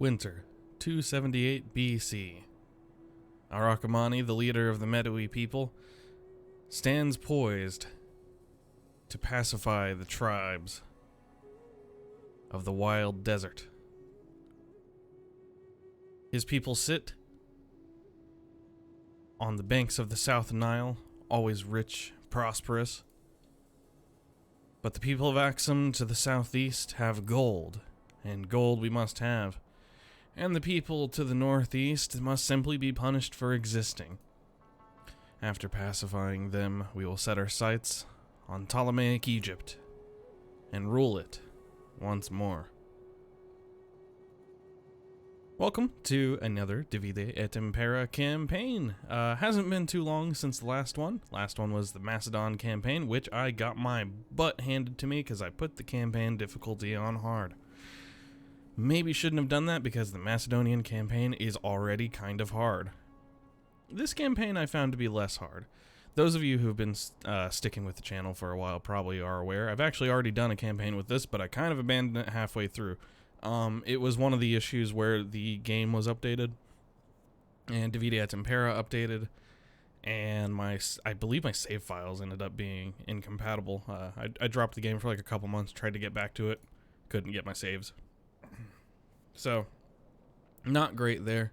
Winter, 278 BC. Arakamani, the leader of the Medewi people, stands poised to pacify the tribes of the wild desert. His people sit on the banks of the South Nile, always rich, prosperous. But the people of Aksum to the southeast have gold, and gold we must have. And the people to the northeast must simply be punished for existing. After pacifying them, we will set our sights on Ptolemaic Egypt and rule it once more. Welcome to another Divide et Impera campaign. Hasn't been too long since the last one. Last one was the Macedon campaign, which I got my butt handed to me because I put the campaign difficulty on hard. Maybe shouldn't have done that because the Macedonian campaign is already kind of hard. This campaign I found to be less hard. Those of you who've been sticking with the channel for a while probably are aware. I've actually already done a campaign with this, but I kind of abandoned it halfway through. It was one of the issues where the game was updated, and Divide et Impera updated, and I believe my save files ended up being incompatible. I dropped the game for like a couple months, tried to get back to it, couldn't get my saves. So, not great there.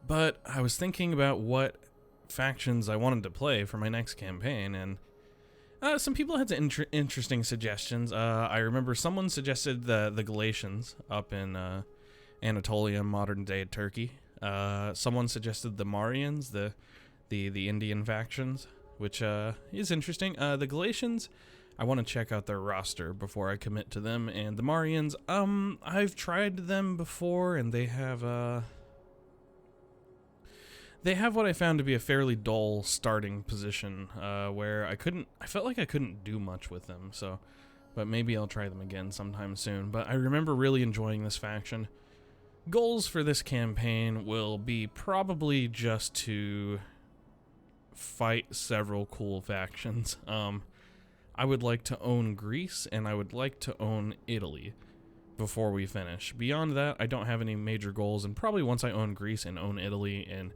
But I was thinking about what factions I wanted to play for my next campaign, and some people had some interesting suggestions. I remember someone suggested the Galatians up in Anatolia, modern-day Turkey. Someone suggested the Marians, the Indian factions, which is interesting. The Galatians, I want to check out their roster before I commit to them, and the Marians, I've tried them before, and they have what I found to be a fairly dull starting position, where I felt like I couldn't do much with them, so, but maybe I'll try them again sometime soon. But I remember really enjoying this faction. Goals for this campaign will be probably just to fight several cool factions. I would like to own Greece, and I would like to own Italy before we finish. Beyond that, I don't have any major goals, and probably once I own Greece and own Italy and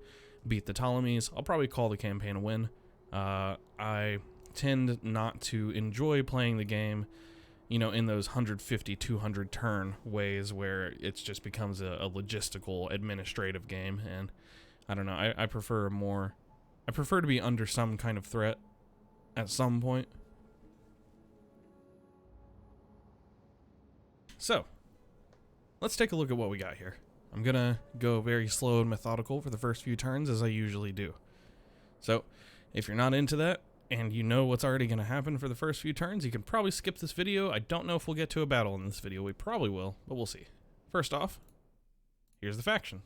beat the Ptolemies, I'll probably call the campaign a win. I tend not to enjoy playing the game, you know, in those 150, 200 turn ways where it just becomes a logistical, administrative game, and I don't know, I prefer to be under some kind of threat at some point. So, let's take a look at what we got here. I'm gonna go very slow and methodical for the first few turns, as I usually do. So, if you're not into that, and you know what's already gonna happen for the first few turns, you can probably skip this video. I don't know if we'll get to a battle in this video. We probably will, but we'll see. First off, here's the faction.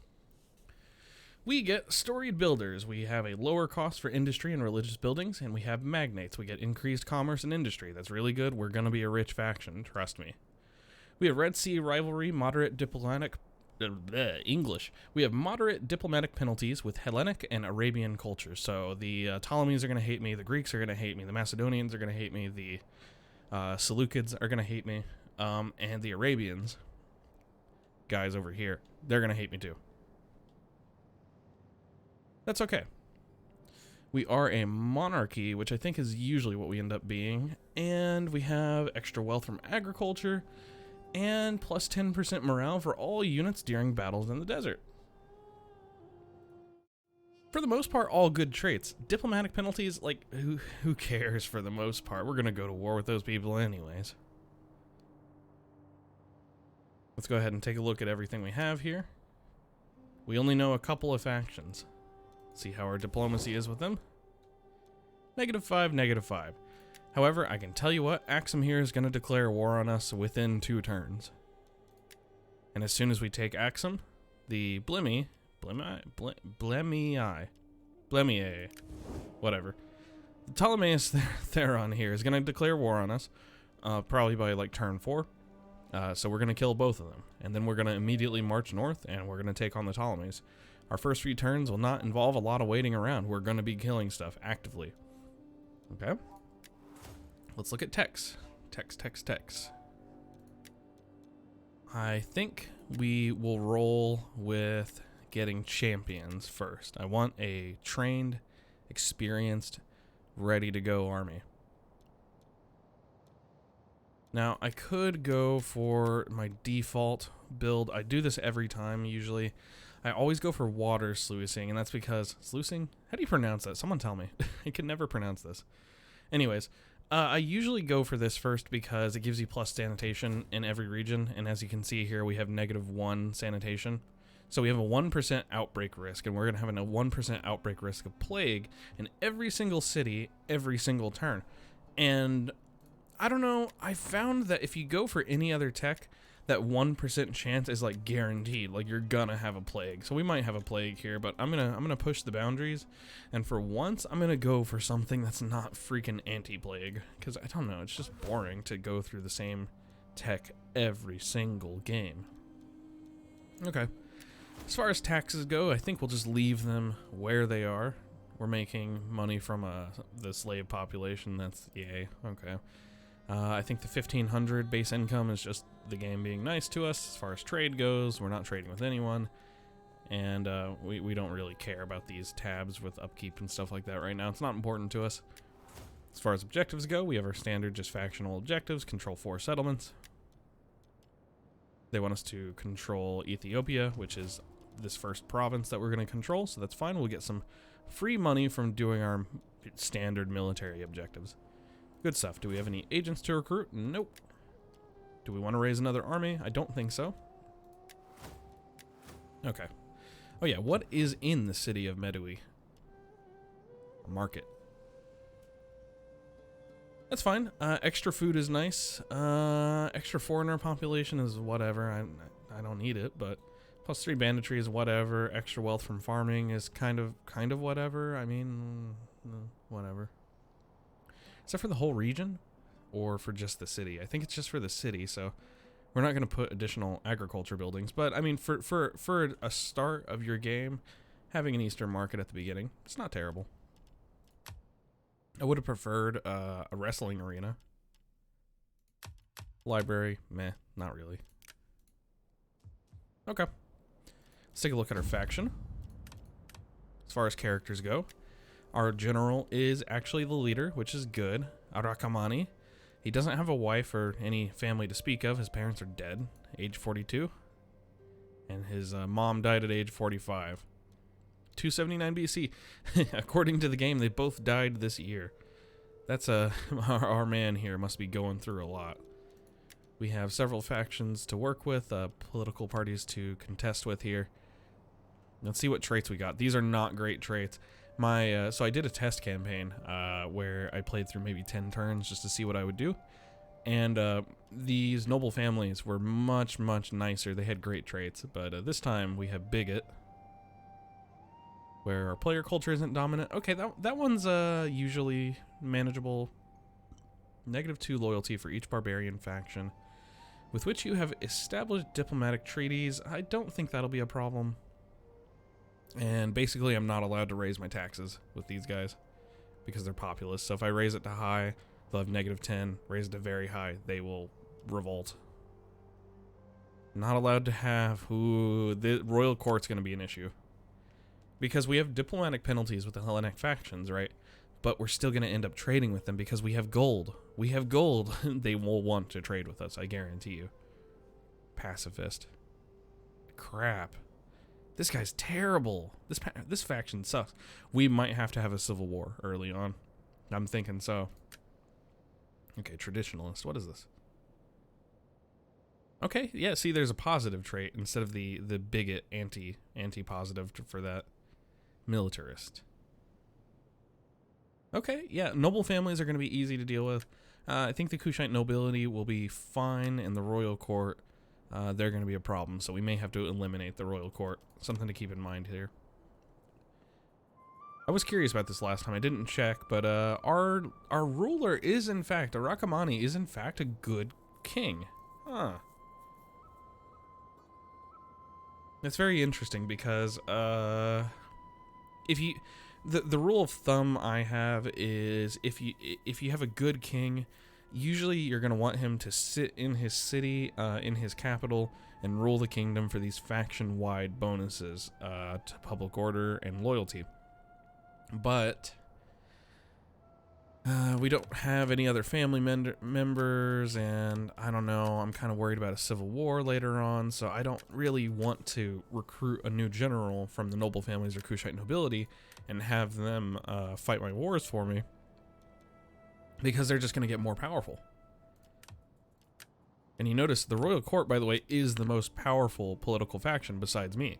We get storied builders. We have a lower cost for industry and religious buildings, and we have magnates. We get increased commerce and industry. That's really good. We're gonna be a rich faction, trust me. We have Red Sea rivalry, moderate diplomatic English. We have moderate diplomatic penalties with Hellenic and Arabian cultures. So the Ptolemies are going to hate me, the Greeks are going to hate me, the Macedonians are going to hate me, the Seleucids are going to hate me, and the Arabians, guys over here, they're going to hate me too. That's okay. We are a monarchy, which I think is usually what we end up being, and we have extra wealth from agriculture, and plus 10% morale for all units during battles in the desert. For the most part, all good traits. Diplomatic penalties, like, who cares for the most part? We're gonna go to war with those people anyways. Let's go ahead and take a look at everything we have here. We only know a couple of factions. See how our diplomacy is with them. -5, -5. However, I can tell you what, Aksum here is going to declare war on us within 2 turns. And as soon as we take Aksum, the Blemii, whatever. The Ptolemaic Theron here is going to declare war on us, probably by like turn 4. So we're going to kill both of them. And then we're going to immediately march north, and we're going to take on the Ptolemies. Our first few turns will not involve a lot of waiting around. We're going to be killing stuff actively. Okay? Let's look at techs. Techs. I think we will roll with getting champions first. I want a trained, experienced, ready to go army. Now, I could go for my default build. I do this every time, usually. I always go for water sluicing, and that's because... Sluicing? How do you pronounce that? Someone tell me. I can never pronounce this. Anyways, I usually go for this first because it gives you plus sanitation in every region, and as you can see here, we have -1 sanitation. So we have a 1% outbreak risk, and we're going to have a 1% outbreak risk of plague in every single city, every single turn. And I don't know, I found that if you go for any other tech, that 1% chance is like guaranteed, like you're gonna have a plague. So we might have a plague here, but I'm gonna push the boundaries, and for once I'm gonna go for something that's not freaking anti-plague, because I don't know, it's just boring to go through the same tech every single game. Okay, as far as taxes go, I think we'll just leave them where they are. We're making money from the slave population, that's yay. Okay. I think the 1,500 base income is just the game being nice to us. As far as trade goes, we're not trading with anyone. And we don't really care about these tabs with upkeep and stuff like that right now. It's not important to us. As far as objectives go, we have our standard just factional objectives. Control 4 settlements. They want us to control Ethiopia, which is this first province that we're going to control. So that's fine. We'll get some free money from doing our standard military objectives. Good stuff. Do we have any agents to recruit? Nope. Do we want to raise another army? I don't think so. Okay. Oh yeah, what is in the city of Medewi? A market. That's fine. Extra food is nice. Extra foreigner population is whatever. I don't need it, but +3 banditry is whatever. Extra wealth from farming is kind of whatever. I mean, whatever. Is that for the whole region or for just the city? I think it's just for the city, so we're not going to put additional agriculture buildings. But I mean, for a start of your game, having an Eastern market at the beginning, it's not terrible. I would have preferred a wrestling arena. Library, meh, not really. Okay. Let's take a look at our faction. As far as characters go, our general is actually the leader, which is good. Arakamani. He doesn't have a wife or any family to speak of. His parents are dead, age 42. And his mom died at age 45. 279 BC. According to the game, they both died this year. That's our man here must be going through a lot. We have several factions to work with, political parties to contest with here. Let's see what traits we got. These are not great traits. So I did a test campaign where I played through maybe 10 turns just to see what I would do. And these noble families were much, much nicer. They had great traits. But this time we have bigot, where our player culture isn't dominant. Okay, that one's usually manageable. -2 loyalty for each barbarian faction, with which you have established diplomatic treaties. I don't think that'll be a problem. And basically, I'm not allowed to raise my taxes with these guys because they're populous. So if I raise it to high, they'll have -10. Raise it to very high, they will revolt. Not allowed to have... Ooh, the royal court's going to be an issue. Because we have diplomatic penalties with the Hellenic factions, right? But we're still going to end up trading with them because we have gold. We have gold. They will want to trade with us, I guarantee you. Pacifist. Crap. This guy's terrible. This faction sucks. We might have to have a civil war early on. I'm thinking so. Okay, traditionalist. What is this? Okay, yeah, see, there's a positive trait instead of the bigot anti-positive for that. Militarist. Okay, yeah, noble families are going to be easy to deal with. I think the Kushite nobility will be fine, and the royal court, they're going to be a problem, so we may have to eliminate the royal court. Something to keep in mind here. I was curious about this last time. I didn't check, but our ruler is, in fact, Arakamani is, in fact, a good king. Huh. It's very interesting because if you... The rule of thumb I have is if you have a good king, Usually you're going to want him to sit in his city, in his capital, and rule the kingdom for these faction-wide bonuses to public order and loyalty. But we don't have any other family members, and I don't know, I'm kind of worried about a civil war later on, so I don't really want to recruit a new general from the noble families or Kushite nobility and have them fight my wars for me, because they're just going to get more powerful. And you notice the royal court, by the way, is the most powerful political faction besides me.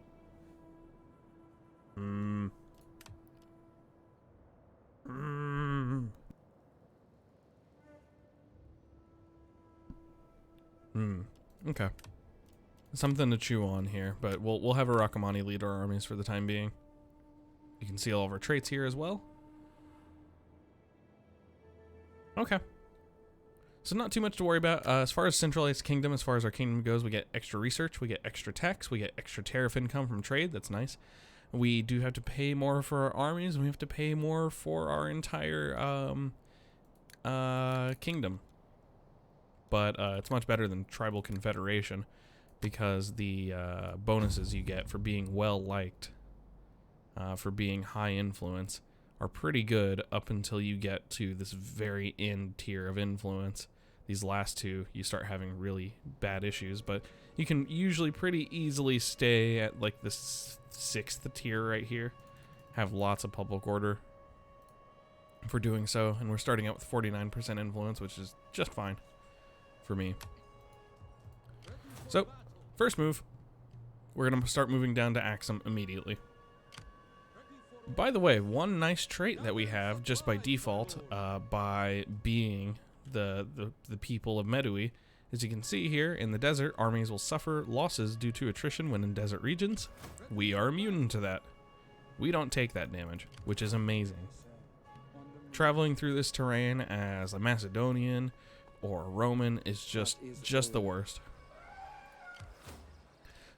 Okay. Something to chew on here, but we'll have Arakamani lead our armies for the time being. You can see all of our traits here as well. Okay. So not too much to worry about. As far as centralized kingdom, as far as our kingdom goes, we get extra research, we get extra tax, we get extra tariff income from trade. That's nice. We do have to pay more for our armies, and we have to pay more for our entire kingdom. But it's much better than Tribal Confederation, because the bonuses you get for being well-liked, for being high influence, are pretty good up until you get to this very end tier of influence. These last two, you start having really bad issues, but you can usually pretty easily stay at like this 6th tier right here. Have lots of public order for doing so, and we're starting out with 49% influence, which is just fine for me. So, first move, we're going to start moving down to Aksum immediately. By the way, one nice trait that we have just by default, by being the people of Medewi, as you can see here in the desert, armies will suffer losses due to attrition when in desert regions. We are immune to that. We don't take that damage, which is amazing. Traveling through this terrain as a Macedonian or a Roman is just the worst.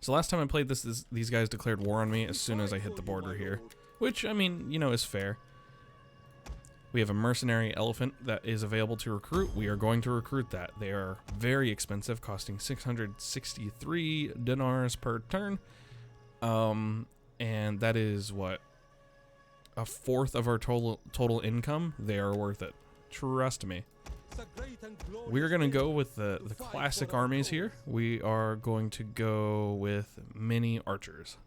So last time I played this, these guys declared war on me as soon as I hit the border here. Which, I mean, you know, is fair. We have a mercenary elephant that is available to recruit. We are going to recruit that. They are very expensive, costing 663 dinars per turn. And that is, what, a fourth of our total income? They are worth it. Trust me. We're going to go with the classic armies here. We are going to go with many archers.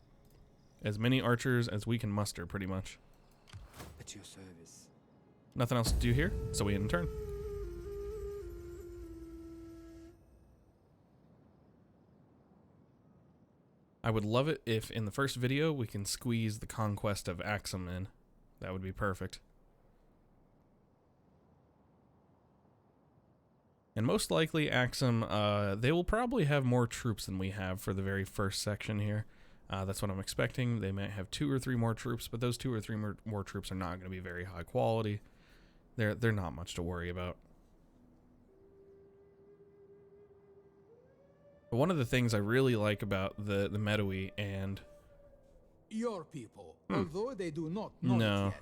As many archers as we can muster, pretty much. At your service. Nothing else to do here, so we end turn. I would love it if in the first video we can squeeze the conquest of Aksum in. That would be perfect. And most likely Aksum, they will probably have more troops than we have for the very first section here. That's what I'm expecting. They might have 2 or 3 more troops, but those 2 or 3 more troops are not going to be very high quality. They're not much to worry about. But one of the things I really like about the Medewi and Your people, although they do not know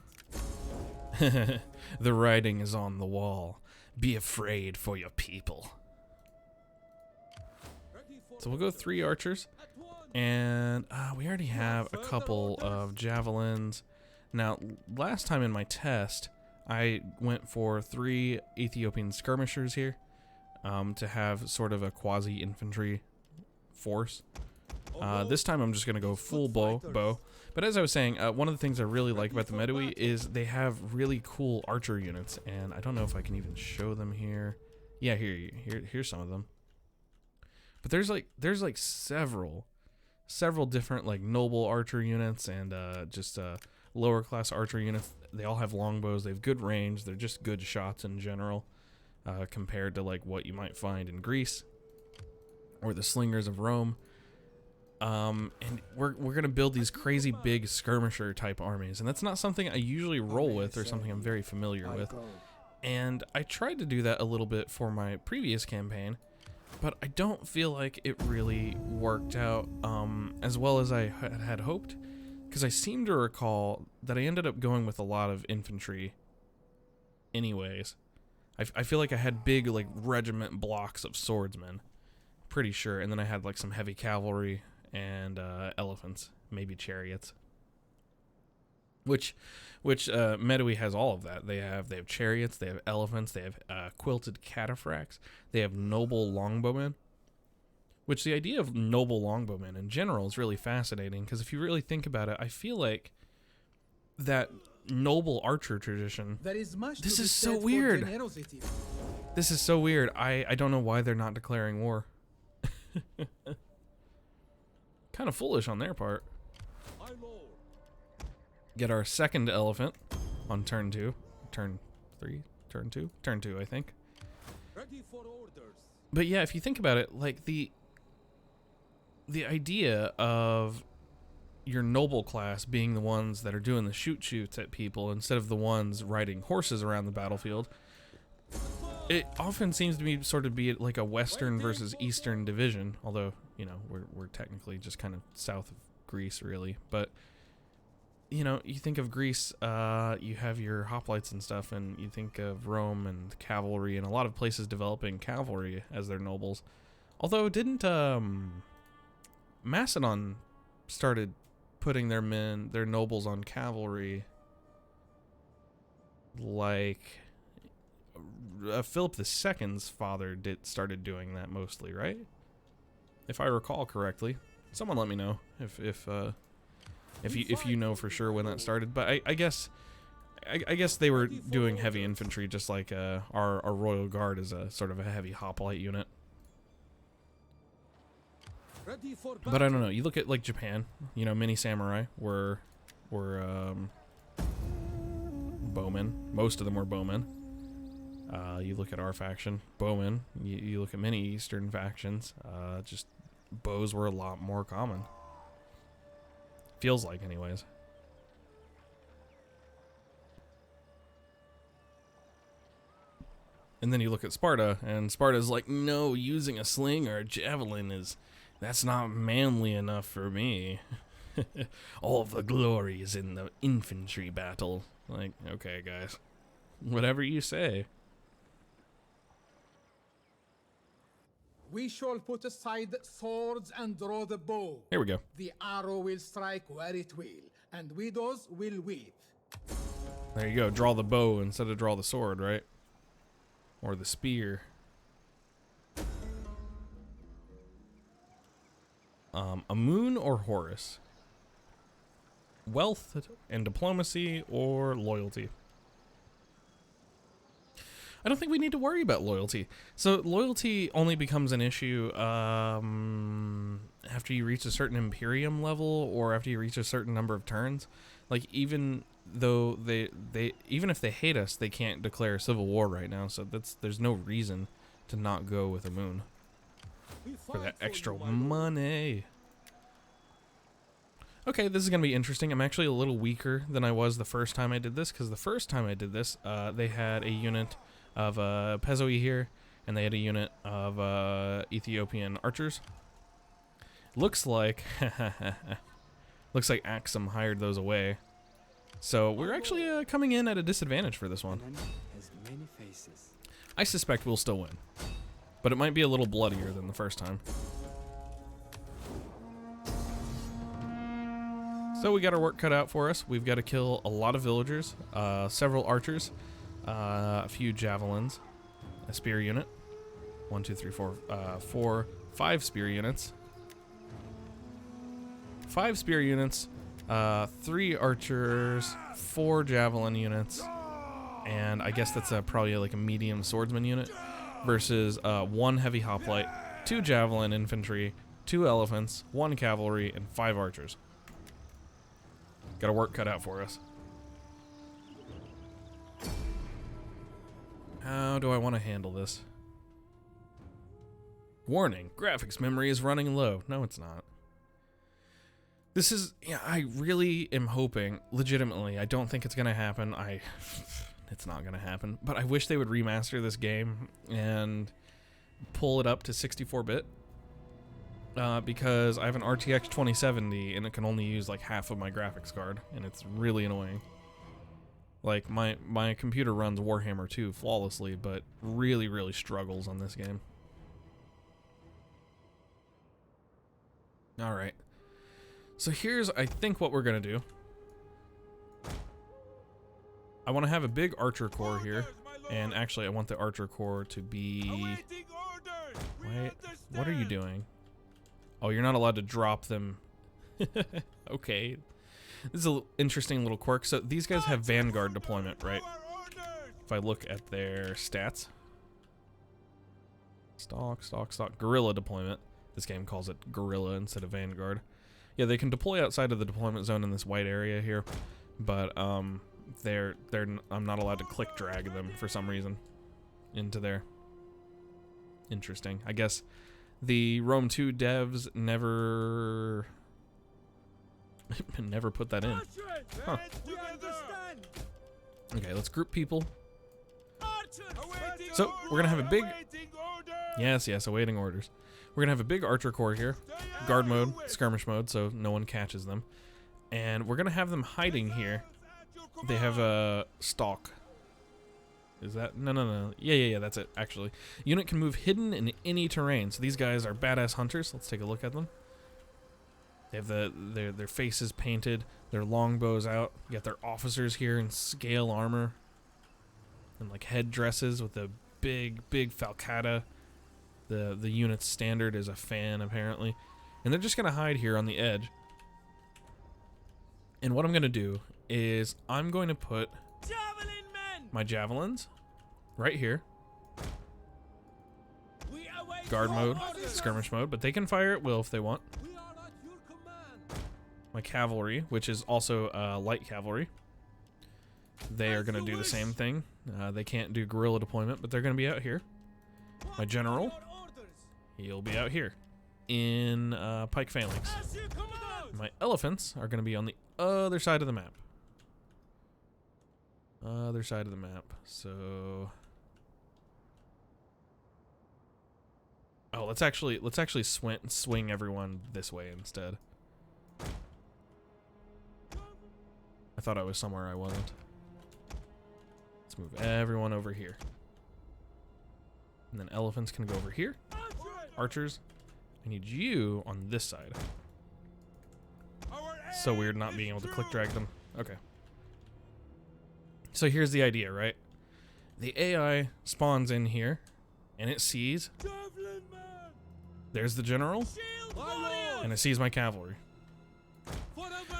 it yet. The writing is on the wall. Be afraid for your people. So we'll go 3 archers. And we already have a couple of javelins. Now, last time in my test, I went for 3 Ethiopian skirmishers here to have sort of a quasi-infantry force. This time I'm just going to go full bow. But as I was saying, one of the things I really like about the Medewi is they have really cool archer units. And I don't know if I can even show them here. Yeah, here's some of them. But there's like several different like noble archer units and just lower class archer units. They all have longbows. They have good range. They're just good shots in general, compared to like what you might find in Greece or the slingers of Rome. And we're gonna build these crazy big skirmisher type armies, and that's not something I usually roll with or something I'm very familiar with. And I tried to do that a little bit for my previous campaign, but I don't feel like it really worked out as well as I had hoped, because I seem to recall that I ended up going with a lot of infantry anyways. I feel like I had big, like, regiment blocks of swordsmen. Pretty sure. And then I had, like, some heavy cavalry and elephants. Maybe chariots. Which Medewi has all of that. They have chariots, they have elephants, they have quilted cataphracts, they have noble longbowmen. Which the idea of noble longbowmen in general is really fascinating, because if you really think about it, I feel like that noble archer tradition. This is so weird. This is so weird. I don't know why they're not declaring war. Kind of foolish on their part. Get our second elephant on turn 2. Turn 3? Turn 2? Turn 2, I think. Ready for orders. But yeah, if you think about it, like the idea of your noble class being the ones that are doing the shoots at people instead of the ones riding horses around the battlefield, it often seems to me sort of be like a western versus eastern division, although, you know, we're technically just kind of south of Greece, really. But, you know, you think of Greece, you have your hoplites and stuff, and you think of Rome and cavalry, and a lot of places developing cavalry as their nobles. Although, didn't Macedon started putting their nobles on cavalry, like Philip II's father started doing that mostly, right? If I recall correctly. Someone let me know if you know for sure when that started. But I guess they were doing heavy infantry, just like our royal guard is a sort of a heavy hoplite unit. But I don't know. You look at like Japan, you know, mini samurai were bowmen. Most of them were bowmen. You look at our faction, bowmen. You look at many Eastern factions, just bows were a lot more common. Feels like, anyways. And then you look at Sparta, and Sparta's like, no, using a sling or a javelin that's not manly enough for me. All of the glory is in the infantry battle. Like, okay, guys. Whatever you say. We shall put aside swords and draw the bow. Here we go. The arrow will strike where it will, and widows will weep. There you go. Draw the bow instead of draw the sword, right? Or the spear. Amun or Horus? Wealth and diplomacy or loyalty? I don't think we need to worry about loyalty. So loyalty only becomes an issue after you reach a certain Imperium level or after you reach a certain number of turns. Like, even though even if they hate us, they can't declare civil war right now. So there's no reason to not go with Amun for that extra money. Okay, this is going to be interesting. I'm actually a little weaker than I was the first time I did this, because the first time I did this, they had a unit of Pezoi here, and they had a unit of Ethiopian archers. Looks like Aksum hired those away. So we're actually coming in at a disadvantage for this one. I suspect we'll still win, but it might be a little bloodier than the first time. So we got our work cut out for us. We've got to kill a lot of villagers, several archers, a few javelins, a spear unit. 1, 2, 3, 4, 5 spear units. 5 spear units, 3 archers, 4 javelin units, and I guess that's probably like a medium swordsman unit, versus 1 heavy hoplite, 2 javelin infantry, 2 elephants, 1 cavalry, and 5 archers. Got a work cut out for us. How do I want to handle this? Warning, graphics memory is running low. No, it's not. This is, yeah, I really am hoping, legitimately, I don't think it's going to happen. It's not going to happen, but I wish they would remaster this game and pull it up to 64-bit. Because I have an RTX 2070 and it can only use like half of my graphics card, and it's really annoying. Like, my computer runs Warhammer 2 flawlessly, but really, really struggles on this game. Alright. So here's, I think, what we're going to do. I want to have a big archer corps here. And actually, I want the archer corps to be... Wait, what are you doing? Oh, you're not allowed to drop them. Okay. This is an interesting little quirk. So these guys have Vanguard deployment, right? If I look at their stats. Stock. Guerrilla deployment. This game calls it Guerrilla instead of Vanguard. Yeah, they can deploy outside of the deployment zone in this white area here. But, I'm not allowed to click drag them for some reason into there. Interesting. I guess the Rome 2 devs never put that in. Huh. Okay, let's group people. So we're gonna have a big yes, awaiting orders. We're gonna have a big archer corps here, guard mode, skirmish mode, so no one catches them, and we're gonna have them hiding here. They have a stalk. Is that no? Yeah, that's it. Actually, unit can move hidden in any terrain. So these guys are badass hunters. Let's take a look at them. They have their faces painted, their longbows out. You got their officers here in scale armor and like headdresses with the big falcata. The unit's standard is a fan apparently, and they're just gonna hide here on the edge. And what I'm gonna do is I'm going to put my javelins right here. Guard mode, skirmish mode, but they can fire at will if they want. My cavalry, which is also light cavalry. They are going to do the same thing. They can't do guerrilla deployment, but they're going to be out here. My general, he'll be out here in pike phalanx. My elephants are going to be on the other side of the map. Other side of the map. So, oh, let's actually swing everyone this way instead. I thought I was somewhere I wasn't. Let's move everyone over here. And then elephants can go over here. Archers, I need you on this side. So weird not being able to click drag them. Okay. So here's the idea, right? The AI spawns in here, and it sees... There's the general, and it sees my cavalry.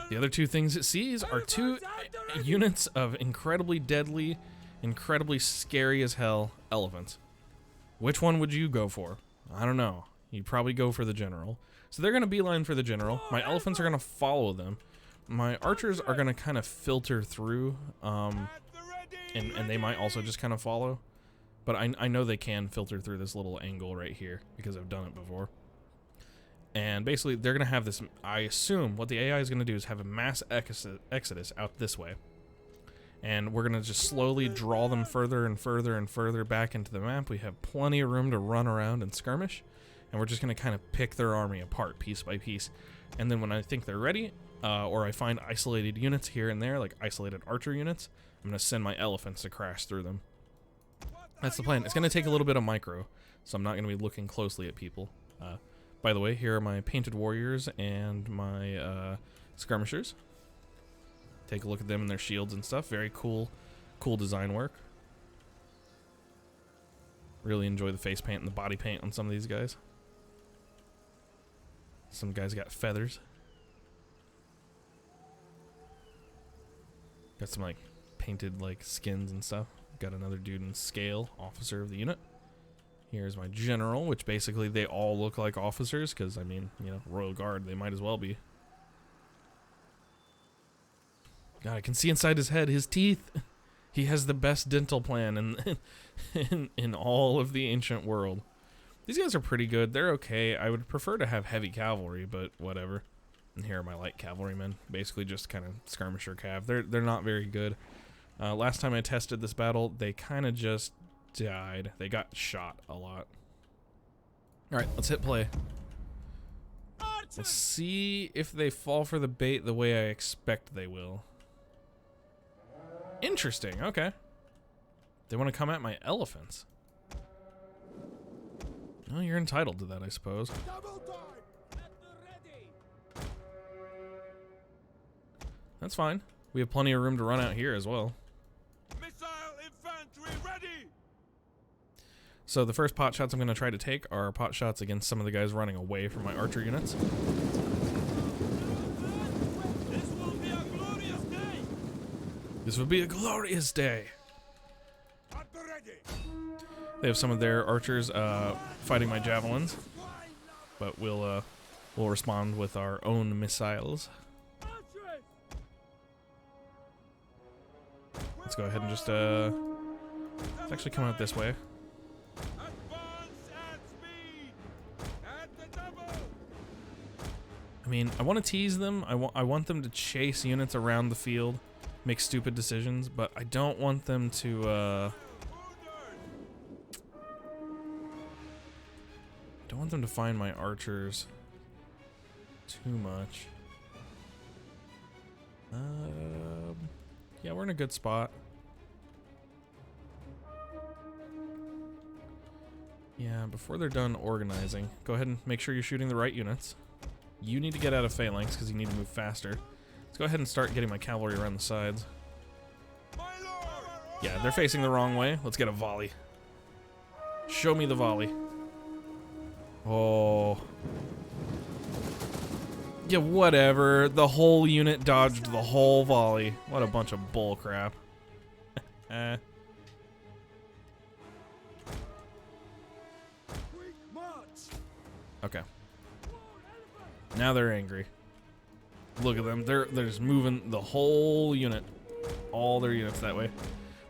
The other two things it sees are two units of incredibly deadly, incredibly scary as hell elephants. Which one would you go for? I don't know. You'd probably go for the general. So they're going to beeline for the general. My elephants are going to follow them. My archers are going to kind of filter through, and they might also just kind of follow. But I know they can filter through this little angle right here because I've done it before. And basically, they're going to have this, I assume, what the AI is going to do is have a mass exodus out this way. And we're going to just slowly draw them further and further and further back into the map. We have plenty of room to run around and skirmish. And we're just going to kind of pick their army apart piece by piece. And then when I think they're ready, or I find isolated units here and there, like isolated archer units, I'm going to send my elephants to crash through them. That's the plan. It's going to take a little bit of micro, so I'm not going to be looking closely at people. By the way, here are my painted warriors and my skirmishers. Take a look at them and their shields and stuff. Very cool design work. Really enjoy the face paint and the body paint on some of these guys. Some guys got feathers. Got some like painted like skins and stuff. Got another dude in scale, officer of the unit. Here's my general, which basically they all look like officers because, I mean, you know, Royal Guard, they might as well be. God, I can see inside his head, his teeth. He has the best dental plan in all of the ancient world. These guys are pretty good. They're okay. I would prefer to have heavy cavalry, but whatever. And here are my light cavalrymen, basically just kind of skirmisher cav. They're not very good. Last time I tested this battle, they kind of just died. They got shot a lot. Alright, let's hit play. Let's see if they fall for the bait the way I expect they will. Interesting, okay. They want to come at my elephants. Well, you're entitled to that, I suppose. That's fine. We have plenty of room to run out here as well. Missile infantry ready. So the first pot shots I'm going to try to take are pot shots against some of the guys running away from my archer units. This will be a glorious day. This will be a glorious day. At the ready. They have some of their archers fighting my javelins, but we'll respond with our own missiles. Let's go ahead and just let's actually come out this way. Advance at speed. At the double. I mean, I want to tease them. I want them to chase units around the field, make stupid decisions, but I don't want them to don't want them to find my archers too much. Yeah, we're in a good spot. Yeah, before they're done organizing, go ahead and make sure you're shooting the right units. You need to get out of phalanx because you need to move faster. Let's go ahead and start getting my cavalry around the sides. Yeah, they're facing the wrong way. Let's get a volley. Show me the volley. Oh. Yeah, whatever. The whole unit dodged the whole volley. What a bunch of bull crap. Okay. Now they're angry. Look at them. They're just moving the whole unit. All their units that way.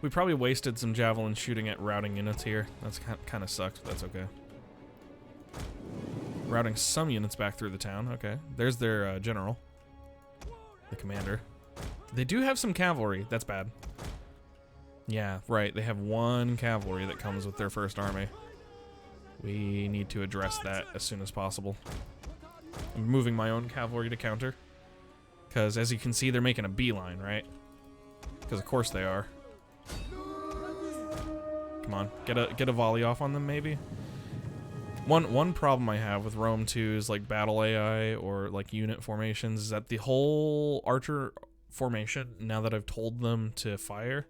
We probably wasted some javelins shooting at routing units here. That's kind of sucks, but that's okay. Routing some units back through the town. Okay. There's their general. The commander. They do have some cavalry. That's bad. Yeah, right. They have one cavalry that comes with their first army. We need to address that as soon as possible. I'm moving my own cavalry to counter. Because as you can see, they're making a beeline, right? Because of course they are. Come on. Get a volley off on them, maybe? One problem I have with Rome 2's like battle AI or like unit formations is that the whole archer formation, now that I've told them to fire,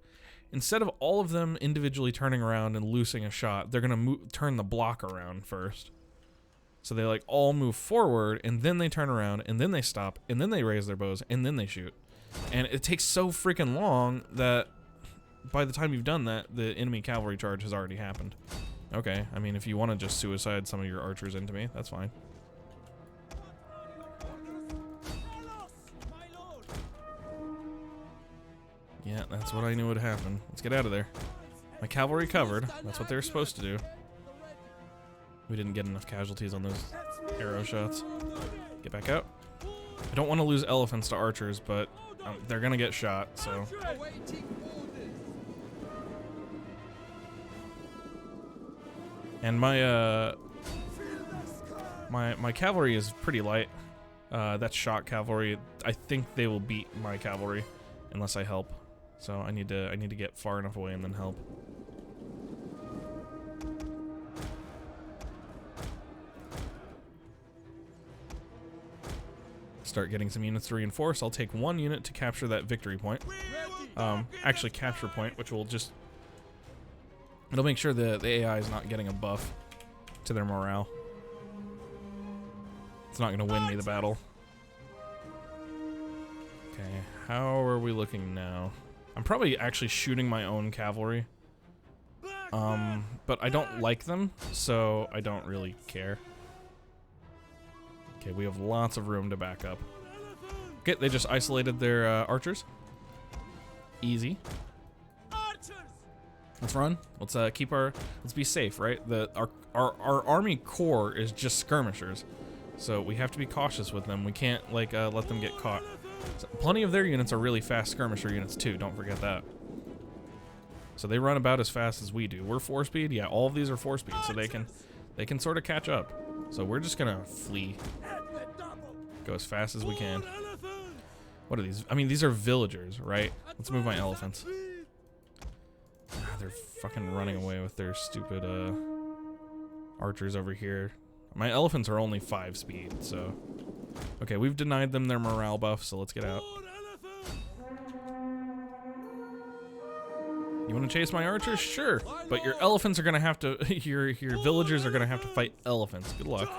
instead of all of them individually turning around and loosing a shot, they're gonna turn the block around first. So they like all move forward and then they turn around and then they stop and then they raise their bows and then they shoot. And it takes so freaking long that by the time you've done that, the enemy cavalry charge has already happened. Okay, I mean, if you want to just suicide some of your archers into me, that's fine. Yeah, that's what I knew would happen. Let's get out of there. My cavalry covered. That's what they were supposed to do. We didn't get enough casualties on those arrow shots. Get back out. I don't want to lose elephants to archers, but they're going to get shot, so... And my my cavalry is pretty light. That's shock cavalry. I think they will beat my cavalry unless I help. So I need to get far enough away and then help. Start getting some units to reinforce. I'll take one unit to capture that victory point. Actually capture point, which will just... It'll make sure the AI is not getting a buff to their morale. It's not going to win me the battle. Okay, how are we looking now? I'm probably actually shooting my own cavalry. But I don't like them, so I don't really care. Okay, we have lots of room to back up. Okay, they just isolated their archers. Easy. Let's run. Let's keep let's be safe, right? Our army core is just skirmishers, so we have to be cautious with them. We can't like let them get caught. So plenty of their units are really fast skirmisher units too. Don't forget that. So they run about as fast as we do. We're 4-speed. Yeah, all of these are 4-speed, so they can sort of catch up. So we're just gonna flee. Go as fast as we can. What are these? I mean, these are villagers, right? Let's move my elephants. they're fucking running away with their stupid archers over here. My elephants are only 5 speed, so... Okay, we've denied them their morale buff, so let's get out. You want to chase my archers? Sure, but your elephants are gonna have to... your villagers are gonna have to fight elephants. Good luck.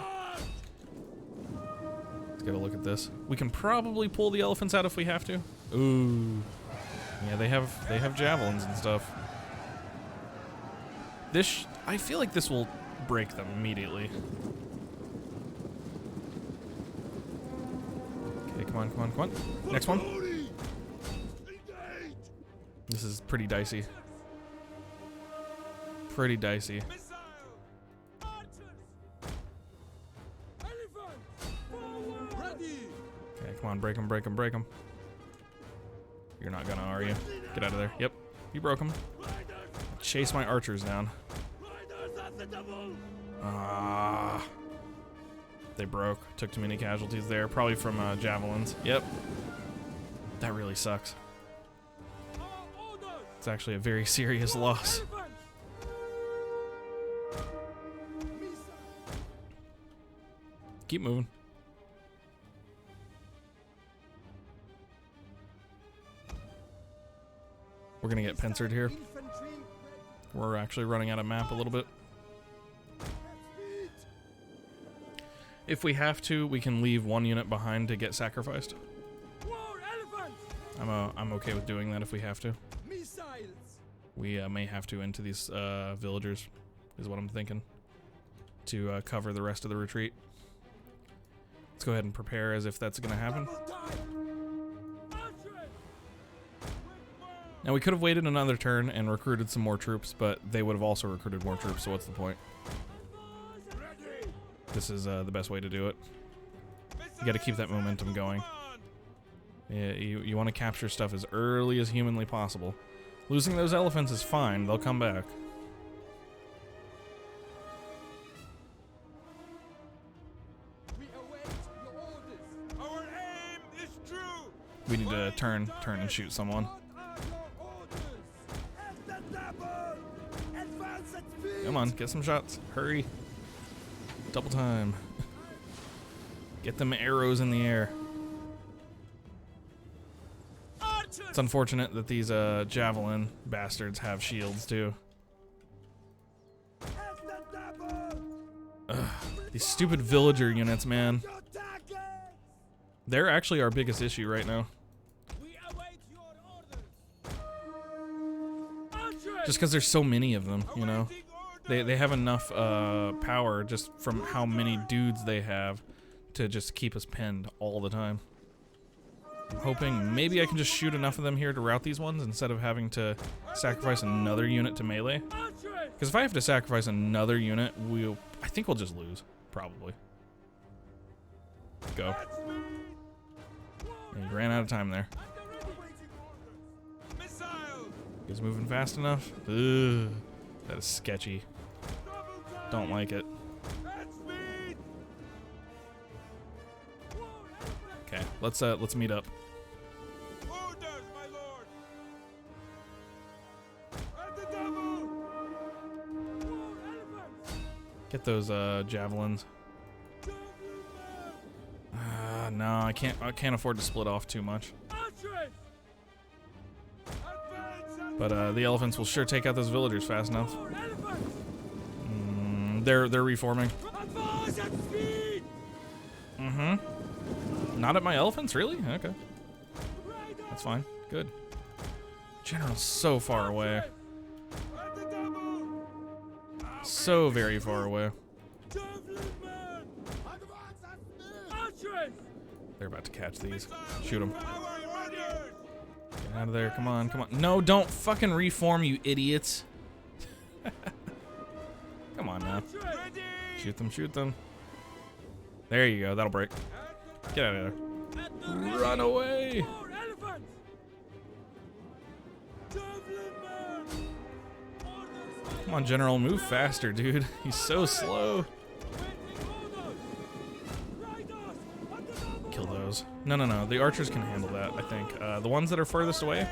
Let's get a look at this. We can probably pull the elephants out if we have to. Ooh. Yeah, they have javelins and stuff. This... I feel like this will break them immediately. Okay, come on, come on, come on. Next one. This is pretty dicey. Pretty dicey. Okay, come on, break them, break them, break them. You're not gonna, are you? Get out of there. Yep, you broke them. Chase my archers down. Ah. They broke. Took too many casualties there. Probably from javelins. Yep. That really sucks. It's actually a very serious loss. Keep moving. We're gonna get pincered here. We're actually running out of map a little bit. If we have to, we can leave one unit behind to get sacrificed. I'm okay with doing that if we have to. We may have to into these villagers, is what I'm thinking, to cover the rest of the retreat. Let's go ahead and prepare as if that's gonna happen. Now we could have waited another turn and recruited some more troops, but they would have also recruited more troops, so what's the point? This is the best way to do it. You gotta keep that momentum going. Yeah, you want to capture stuff as early as humanly possible. Losing those elephants is fine, they'll come back. We need to turn and shoot someone. Come on, get some shots. Hurry. Double time. Get them arrows in the air. It's unfortunate that these javelin bastards have shields too. Ugh, these stupid villager units, man. They're actually our biggest issue right now. Just because there's so many of them, you know. They have enough power just from how many dudes they have to just keep us pinned all the time. I'm hoping maybe I can just shoot enough of them here to rout these ones instead of having to sacrifice another unit to melee. Because if I have to sacrifice another unit, I think we'll just lose, probably. Go. And you ran out of time there. He's moving fast enough. Ugh, that is sketchy. Don't like it. Okay, let's meet up. Get those javelins. No, I can't afford to split off too much. But the elephants will sure take out those villagers fast enough. They're reforming. Not at my elephants, really? Okay. That's fine. Good. General's so far away. So very far away. They're about to catch these. Shoot them. Get out of there. Come on, come on. No, don't fucking reform, you idiots. Come on now. Shoot them, shoot them. There you go. That'll break. Get out of there. Run away. Come on, General. Move faster, dude. He's so slow. Kill those. No. The archers can handle that, I think. The ones that are furthest away,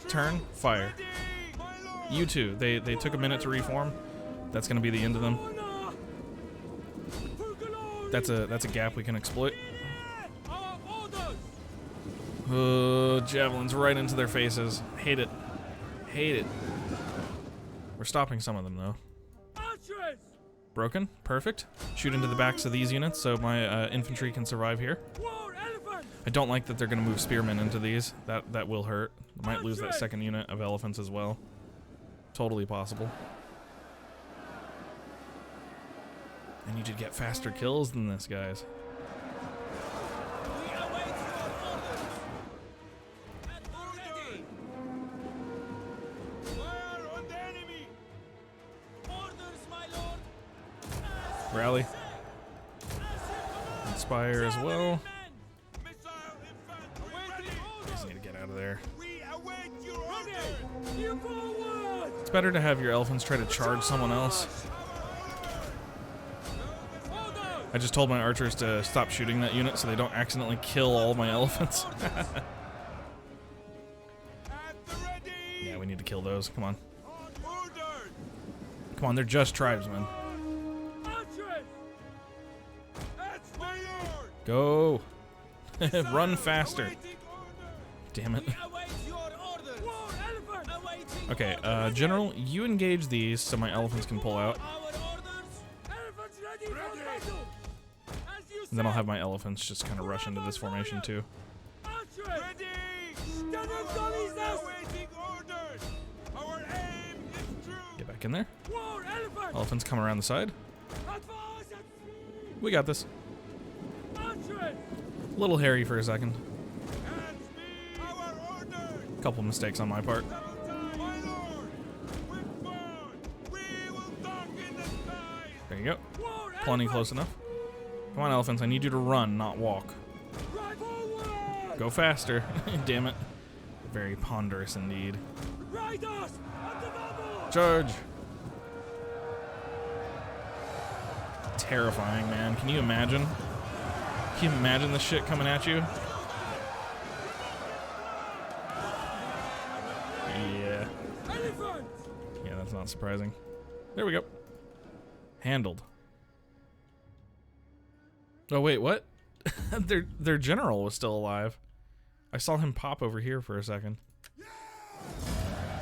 turn, fire. You too. They took a minute to reform. That's gonna be the end of them. That's a gap we can exploit. Javelins right into their faces. Hate it. Hate it. We're stopping some of them though. Broken. Perfect. Shoot into the backs of these units so my infantry can survive here. I don't like that they're gonna move spearmen into these. That will hurt. I might lose that second unit of elephants as well. Totally possible. I need you to get faster kills than this, guys. Rally. Inspire as well. Just need to get out of there. It's better to have your elephants try to charge someone else. I just told my archers to stop shooting that unit so they don't accidentally kill all my elephants. Yeah, we need to kill those. Come on. Come on, they're just tribesmen. Go! Run faster. Damn it. Okay, General, you engage these so my elephants can pull out. And then I'll have my elephants just kind of rush into this formation too. Get back in there. Elephants come around the side. We got this. A little hairy for a second. Couple mistakes on my part. There you go. Plenty close enough. Come on, elephants. I need you to run, not walk. Go faster. Damn it. Very ponderous indeed. Charge. Terrifying, man. Can you imagine? Can you imagine this shit coming at you? Yeah. Yeah, that's not surprising. There we go. Handled. Oh wait, what? Their general was still alive. I saw him pop over here for a second.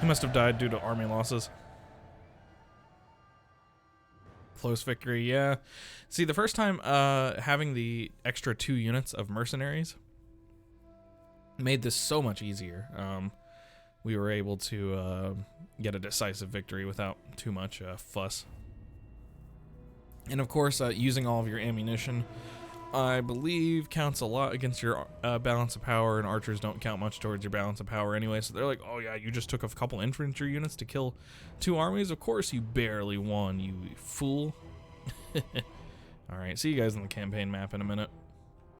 He must have died due to army losses. Close victory, yeah. See, the first time having the extra 2 units of mercenaries made this so much easier. We were able to get a decisive victory without too much fuss. And of course, using all of your ammunition, I believe, counts a lot against your balance of power, and archers don't count much towards your balance of power anyway, so they're like, oh yeah, you just took a couple infantry units to kill 2 armies? Of course you barely won, you fool. Alright, see you guys on the campaign map in a minute.